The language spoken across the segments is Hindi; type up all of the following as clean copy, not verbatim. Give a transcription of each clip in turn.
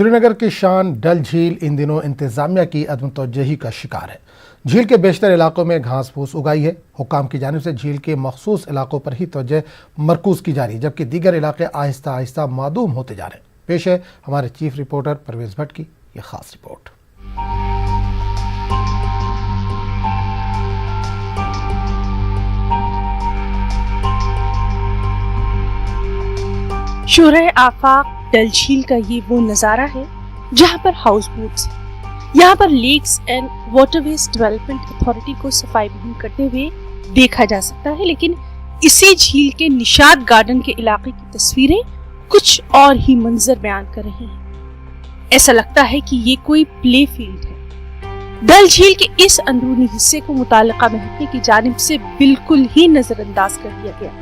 श्रीनगर की शान डल झील इन दिनों इंतजामिया की अदम तवज्जुही का शिकार है। झील के बेशतर इलाकों में घास फूस उगाई है। हुक्काम की जानिब से झील के मखसूस इलाकों पर ही तवज्जो मरकूज की जा रही है, जबकि दीगर इलाके आहिस्ता आहिस्ता मादूम होते जा रहे हैं। पेश है हमारे चीफ रिपोर्टर परवेज भट्ट की यह खास रिपोर्ट। शोरे आफाक डल झील का ये वो नज़ारा है जहाँ पर हाउस बोट्स, यहाँ पर lakes and waterways development authority को सफाई मुहिम करते हुए देखा जा सकता है। लेकिन इसी झील के निशात गार्डन के इलाके की तस्वीरें कुछ और ही मंजर बयान कर रही हैं। ऐसा लगता है कि ये कोई प्ले फील्ड है। डल झील के इस अंदरूनी हिस्से को मुताल्लिका महकमे की जानिब से बिल्कुल ही नजरअंदाज कर दिया गया।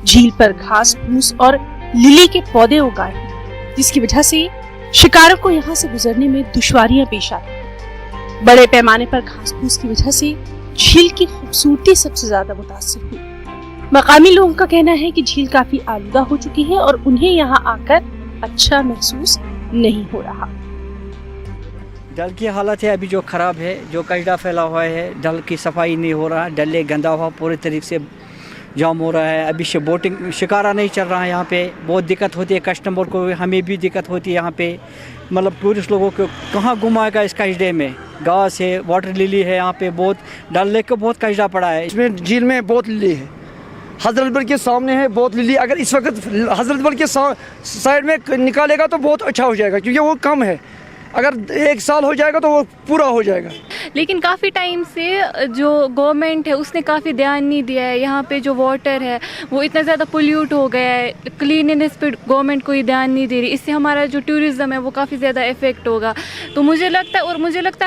झील पर घास फूस और लिली के पौधे उगाए हैं, जिसकी वजह से शिकारों को यहाँ से गुजरने में दुश्वारियां पेश आती हैं। बड़े पैमाने पर घास फूस की वजह से झील की खूबसूरती सबसे ज्यादा मुतासिर हुई। मकामी लोगों का कहना है कि झील काफी आलूदा हो चुकी है और उन्हें यहाँ आकर अच्छा महसूस नहीं हो रहा। डल की हालत है अभी जो खराब है, जो कचरा फैला हुआ है, डल की सफाई नहीं हो रहा, डल लेक गंदा हुआ पूरे तरीके से जाम हो रहा है। अभी बोटिंग शिकारा नहीं चल रहा है, यहाँ पे बहुत दिक्कत होती है कस्टमर को, हमें भी दिक्कत होती है। यहाँ पे मतलब टूरिस्ट लोगों को कहाँ घुमाएगा इस कचरे में। घास है, वाटर लिली है, यहाँ पे बहुत डल लेक को बहुत कचरा पड़ा है। इसमें झील में बहुत लिली है, हजरतबल के सामने है बहुत लिली। अगर इस वक्त हजरतबल के साइड में निकालेगा तो बहुत अच्छा हो जाएगा, क्योंकि वो कम है। अगर 1 साल हो जाएगा तो वो पूरा हो जाएगा। लेकिन काफ़ी टाइम से जो गवर्नमेंट है उसने काफ़ी ध्यान नहीं दिया है। यहाँ पे जो वाटर है वो इतना ज़्यादा पोल्यूट हो गया है, क्लीननेस पे गवर्नमेंट कोई ध्यान नहीं दे रही। इससे हमारा जो टूरिज़्म है वो काफ़ी ज़्यादा इफ़ेक्ट होगा। तो मुझे लगता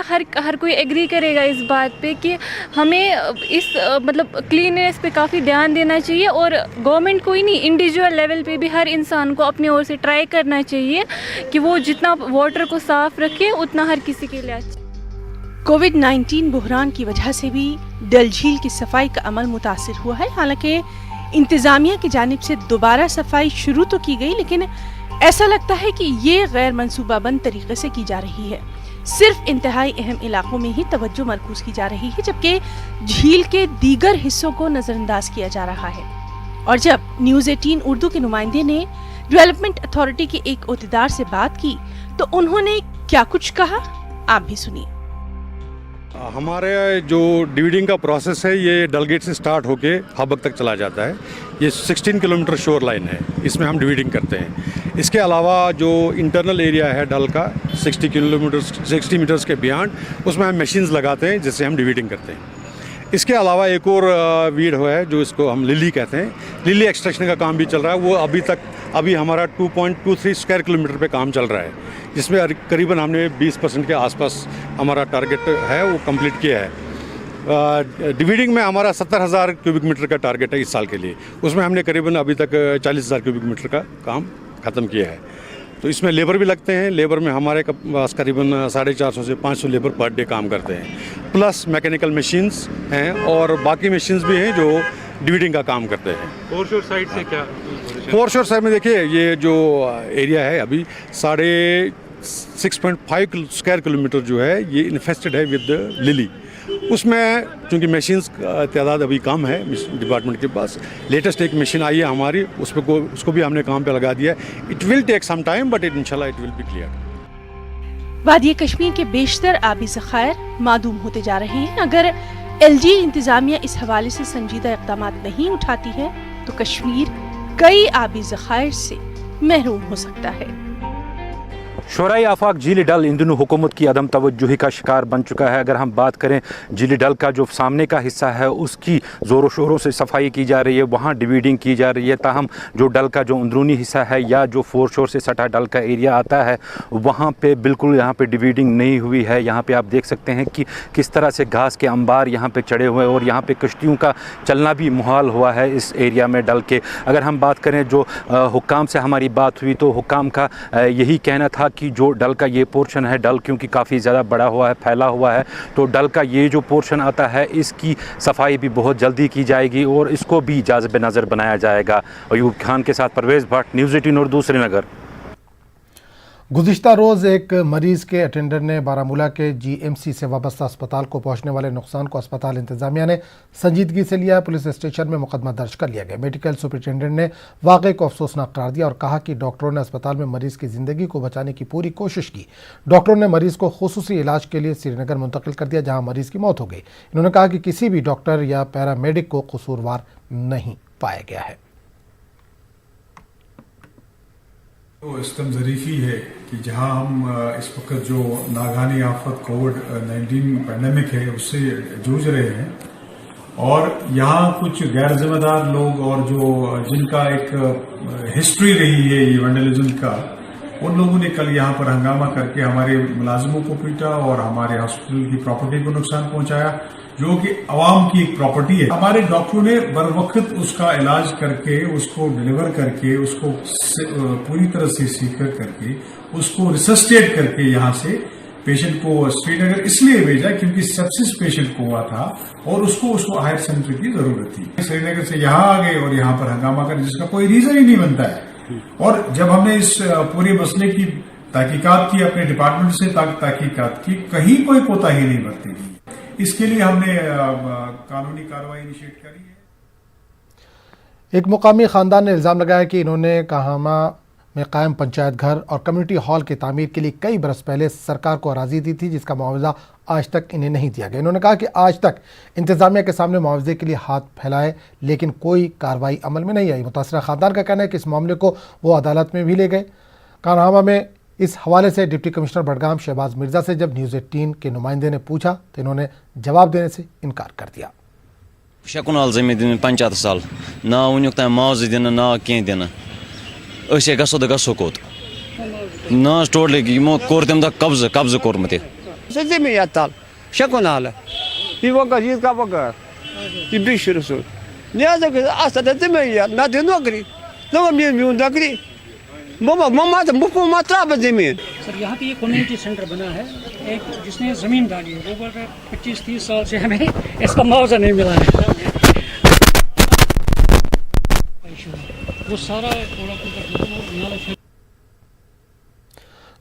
है हर कोई एग्री करेगा इस बात पे कि हमें इस मतलब क्लीननेस पे काफ़ी ध्यान देना चाहिए। और गवर्नमेंट को ही नहीं, इंडिविजुअल लेवल पे भी हर इंसान को अपनी ओर से ट्राई करना चाहिए कि वो जितना वाटर को साफ रखे उतना हर किसी के लिए अच्छा। कोविड-19 बुहरान की वजह से भी डल झील की सफाई का अमल मुतासिर हुआ है। हालांकि इंतजामिया की जानिब से दोबारा सफाई शुरू तो की गई, लेकिन ऐसा लगता है कि ये गैर मंसूबाबंद तरीके से की जा रही है। सिर्फ इंतहाई अहम इलाकों में ही तवज्जो मरकूज की जा रही है, जबकि झील के दीगर हिस्सों को नजरअंदाज किया जा रहा है। और जब न्यूज़ 18 उर्दू के नुमाइंदे ने डेवलपमेंट अथॉरिटी के एक ओहदेदार से बात की तो उन्होंने क्या कुछ कहा, आप भी सुनिए। हमारे जो डिवीडिंग का प्रोसेस है ये डलगेट से स्टार्ट होके हबक तक चला जाता है। ये 16 किलोमीटर शोर लाइन है, इसमें हम डिवीडिंग करते हैं। इसके अलावा जो इंटरनल एरिया है डल का 60 मीटर्स के बियॉन्ड, उसमें हम मशीन्स लगाते हैं जिससे हम डिवीडिंग करते हैं। इसके अलावा एक और वीड है जो इसको हम लिली कहते हैं, लिली एक्सट्रैक्शन का काम भी चल रहा है। वो अभी हमारा 2.23 स्क्वायर किलोमीटर पे काम चल रहा है, जिसमें करीबन हमने 20% के आसपास हमारा टारगेट है वो कंप्लीट किया है। डिवीडिंग में हमारा 70,000 क्यूबिक मीटर का टारगेट है इस साल के लिए, उसमें हमने करीबन अभी तक 40,000 क्यूबिक मीटर का काम ख़त्म किया है। तो इसमें लेबर भी लगते हैं। लेबर में हमारे पास करीबन 450 से 500 लेबर पर डे काम करते हैं, प्लस मैकेनिकल मशीन्स हैं और बाकी मशीन्स भी हैं जो डिवीडिंग का काम करते हैं। फोरशोर साइड से क्या? फोरशोर साइड में देखिए ये जो एरिया है अभी 6.5 स्क्वायर किलोमीटर जो है ये इन्फेस्टेड है विद लिली। उसमें चूँकि मशीन्स का तादाद अभी कम है डिपार्टमेंट के पास, लेटेस्ट एक मशीन आई है हमारी, उसको भी हमने काम पे लगा दिया है। It will take some time but इंशाल्लाह इट विल बी क्लियर। वादी कश्मीर के बेशतर आबी ज़खायर मादूम होते जा रहे हैं। अगर LG इंतजामिया इस हवाले से संजीदा इक़दाम नहीं उठाती है तो कश्मीर कई आबी ज़खायर से महरूम हो सकता है। शोराई आफाक झील डल इन दिनों हुकूमत की अदम तवज्जुही का शिकार बन चुका है। अगर हम बात करें झील डल का जो सामने का हिस्सा है उसकी ज़ोरों शोरों से सफाई की जा रही है, वहाँ डिवीडिंग की जा रही है। ताहम जो डल का जो अंदरूनी हिस्सा है या जो फोर शोर से सटा डल का एरिया आता है वहाँ पे बिल्कुल यहाँ पे डिवीडिंग नहीं हुई है। यहाँ पे आप देख सकते हैं कि किस तरह से घास के अंबार यहाँ पे चढ़े हुए हैं और यहाँ पे कश्तियों का चलना भी मुहाल हुआ है इस एरिया में डल के। अगर हम बात करें जो हुक्काम से हमारी बात हुई तो हुक्काम का यही कहना था कि जो डल का ये पोर्शन है, डल क्योंकि काफ़ी ज़्यादा बड़ा हुआ है, फैला हुआ है, तो डल का ये जो पोर्शन आता है इसकी सफाई भी बहुत जल्दी की जाएगी और इसको भी जाज़िब नज़र बनाया जाएगा। अयूब खान के साथ परवेज़ भट्ट, न्यूज़ 18 उर्दू, श्रीनगर। गुज़िश्ता रोज़ एक मरीज के अटेंडर ने बारामूला के जीएमसी से वाबस्ता अस्पताल को पहुंचने वाले नुकसान को अस्पताल इंतजामिया ने संजीदगी से लिया। पुलिस स्टेशन में मुकदमा दर्ज कर लिया गया। मेडिकल सुपरिटेंडेंट ने वाक़े को अफसोसनाक करार दिया और कहा कि डॉक्टरों ने अस्पताल में मरीज की ज़िंदगी को बचाने की पूरी कोशिश की। डॉक्टरों ने मरीज को खुसूसी इलाज के लिए श्रीनगर मुंतकिल कर दिया, जहाँ मरीज की मौत हो गई। इन्होंने कहा कि किसी भी डॉक्टर या पैरामेडिक को कसूरवार नहीं पाया गया है। तो इस्तेम ज़रीफ़ी है कि जहां हम इस वक्त जो नागानी आफत कोविड-19 पैंडेमिक है उससे जूझ रहे हैं और यहाँ कुछ गैर जिम्मेदार लोग और जो जिनका एक हिस्ट्री रही है ये वैंडलिज्म का, उन लोगों ने कल यहाँ पर हंगामा करके हमारे मुलाजिमों को पीटा और हमारे हॉस्पिटल की प्रॉपर्टी को नुकसान पहुंचाया, जो कि अवाम की एक प्रॉपर्टी है। हमारे डॉक्टरों ने बर वक्त उसका इलाज करके, उसको डिलीवर करके, उसको पूरी तरह से सीकर करके, उसको रिसस्टेट करके यहाँ से पेशेंट को श्रीनगर इसलिए भेजा क्योंकि सेप्सिस पेशेंट को हुआ था और उसको हायर सेंटर की जरूरत थी। श्रीनगर से यहाँ आ गए और यहाँ पर हंगामा कर, जिसका कोई रीजन ही नहीं बनता है। और जब हमने इस पूरे मसले की तहकीकात की, अपने डिपार्टमेंट से तहकीकात की, कहीं कोई कोताही नहीं बरती गई। इसके लिए हमने कानूनी कार्रवाई इनिशिएट करी है। एक मुकामी खानदान ने इल्ज़ाम लगाया कि इन्होंने कहामा में कायम पंचायत घर और कम्युनिटी हॉल की तामीर के लिए कई बरस पहले सरकार को अराजी दी थी, जिसका मुआवजा आज तक इन्हें नहीं दिया गया। इन्होंने कहा कि आज तक इंतजामिया के सामने मुआवजे के लिए हाथ फैलाए लेकिन कोई कार्रवाई अमल में नहीं आई। मुतासरा खानदान का कहना है कि इस मामले को वो अदालत में भी ले गए। कान्हामा में इस हवाले से डिप्टी कमिश्नर बडगाम शहबाज मिर्जा से जब न्यूज़ 18 के नुमाइंदे ने पूछा तो इन्होंने जवाब देने से इनकार कर दिया। शकुनाल जमीन दिन 50 साल ना उन्युक तम मुआवजे दिन ना कह दिन असे गसो द गसो कोत ना टोटली यमो कोर तम द कब्ज कोरमत से जमीन ताल शकुनाल ये वो गजीज का वगर ये बिशर सो न्याज के असद जमीन ना दिन नौकरी ना म्यून नौकरी मम्मा तो मुफ्त मात्रा जमीन। सर यहाँ पे ये कम्युनिटी सेंटर बना है, एक जिसने ज़मीन डाली है, वो बोल रहे 25-30 साल से हमें इसका मुआवजा नहीं मिला है। वो सारा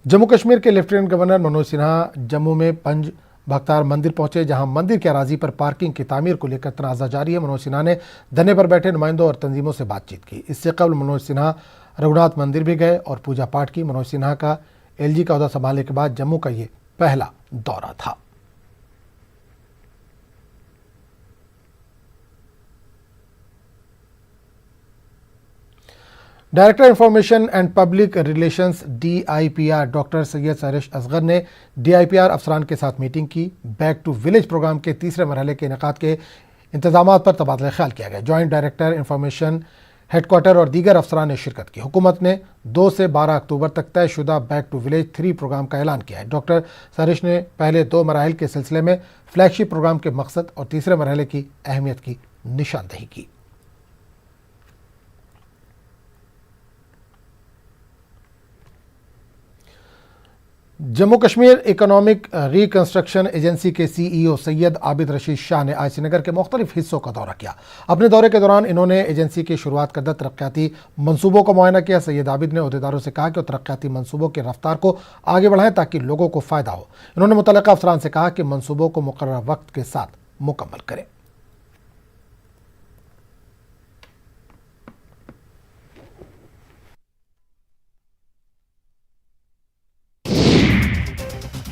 जम्मू कश्मीर के लेफ्टिनेंट गवर्नर मनोज सिन्हा जम्मू में पंज भक्तार मंदिर पहुंचे, जहां मंदिर के अराजी पर पार्किंग की तामीर को लेकर तनाज़ा जारी है। मनोज सिन्हा ने धरने पर बैठे नुमाइंदों और तंजीमों से बातचीत की। इससे कबल मनोज सिन्हा रघुनाथ मंदिर भी गए और पूजा पाठ की। मनोज सिन्हा का एलजी का ओहदा संभालने के बाद जम्मू का ये पहला दौरा था। Director information and public relations DIPR doctor Syed Sehrish Asghar ने DIPR अफसरान के साथ मीटिंग की। बैक टू विलेज प्रोग्राम के तीसरे मरहले के इनेकाद के इंतजाम पर तबादला ख्याल किया गया। जॉइंट डायरेक्टर इंफॉर्मेशन हेडक्वार्टर और दीगर अफसरान ने शिरकत की। हुकूमत ने 2 से 12 अक्टूबर तक तयशुदा बैक टू विलेज 3 प्रोग्राम का ऐलान किया है। डॉक्टर सहरिश ने पहले 2 मराहल के सिलसिले में फ्लैगशिप प्रोग्राम के मकसद और तीसरे मरहले की अहमियत की निशानदही की। Jammu Kashmir economic reconstruction agency के CEO सैयद आबिद रशीद शाह ने आज श्रीनगर के मुख्तलिफ हिस्सों का दौरा किया। अपने दौरे के दौरान इन्होंने एजेंसी की शुरुआत करदा तरक्याती मंसूबों का मुआयना किया। सैयद आबिद ने अहदेदारों से कहा कि वो तरक्याती मंसूबों की रफ्तार को आगे बढ़ाएं ताकि लोगों को फ़ायदा हो। इन्होंने मुतल्लिका अफसरान से कहा कि मंसूबों को मुकर्रर वक्त के साथ मुकम्मल करें।